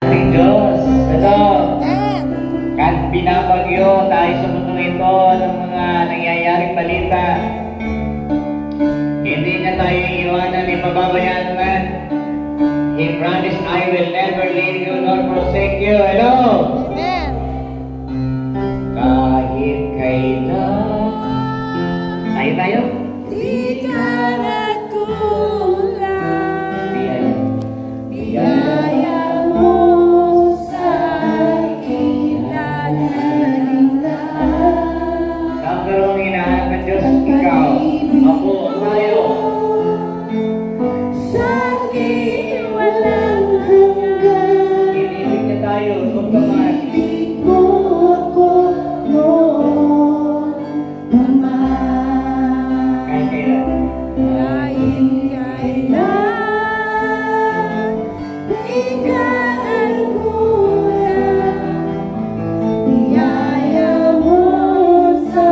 Ating Diyos, ito, kahit binabagyo tayo sa mundo ito ng mga nangyayaring balita, hindi niya tayo iiwanan, ipababayaan man. He promised, I will never leave you nor forsake you. Hello? Kahit kailan. Tayo? Di ka nagkulang. Biyaya mo sa akin lahat. Ang hinahanap ng Diyos, ikaw, ako, tayo. Sa akin walang hanggan. Inibig niya tayo, magkaman. Ibig mo ako noon pa man. Kahit kailan. Kahit kailan, di ka nagkulang. Biyaya mo sa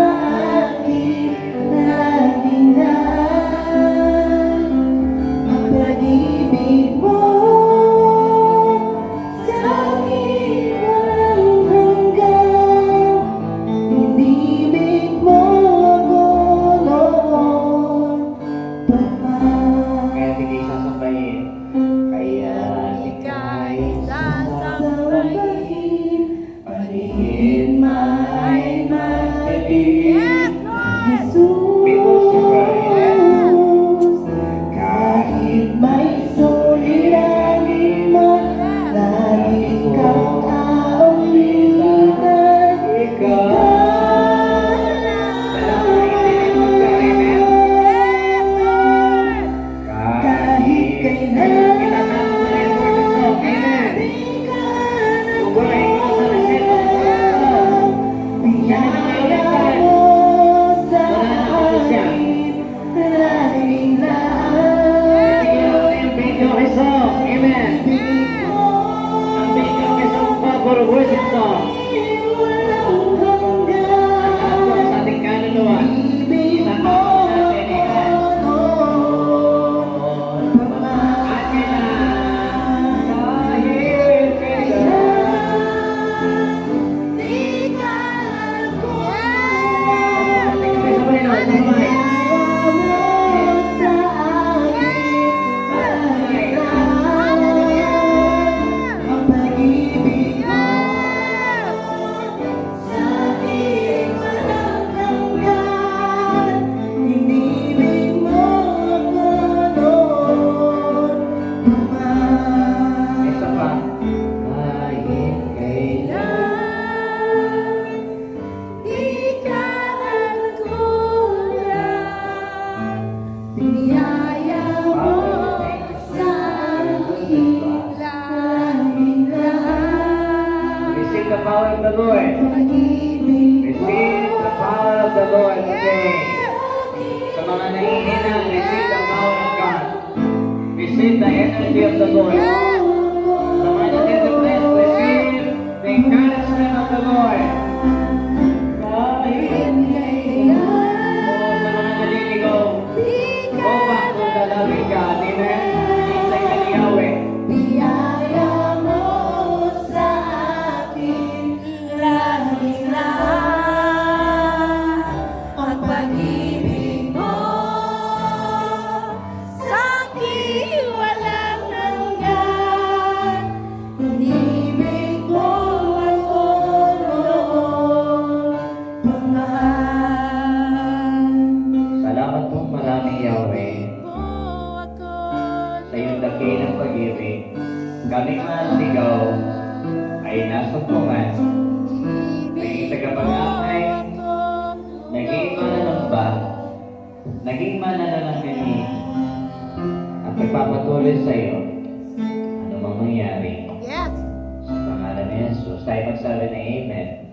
akin laging-laging. Ang pag-ibig mo sa akin walang hanggan. Inibig mo ako noon pa man. Kaya sige sasambahin. Kaya Ika'y sasambahin, paligid man ay magdilim. Jesus, kahit may suliranin man, lagi kang aalitan. Kahit kailan, di ka nagkulang. Biyaya mo sa akin laging-laging. Amen. Ang bigyan ko sa pagpapor worship song. Walang hanggan. Ako sa ating kaluluwa. Ibig mo ako noon pa man. At kailan, kahit kailan. Di ka nagkulang. Sabay, sabay. Biyaya mo sa akin laging-laging. Ang pag-ibig mo sa akin walang hanggan. Inibig mo ako noon pa man. Isa pa. Kahit kailan. Di ka nagkulang. Biyaya mo sa akin laging-laging. Receive the power of the Lord. Pag-ibig mo Receive the power of the Lord today. Sa mga naiinang, receive the power of God. Receive the energy of the Lord. Sa mga natitress, receive the encouragement of the Lord. Kahit o sa mga naliligaw, o bakit lalawin ka, amen? Isa'y kaligawi. Biyaya mo sa akin laging-laging. Ang pag-ibig mo sa akin walang hanggan. Inibig mo ako noon pa man. Salamat po marami, Yahweh, Ako sa iyong dakilang pag-ibig. Kami man ligaw ay nasumpungan. Naging tagapag-akay, naging mananamba, naging mananalangin, at nagpapatuloy sa iyo ano mang mangyari. Yes. Sa pangalan ni Jesus, tayo magsabi ng Amen.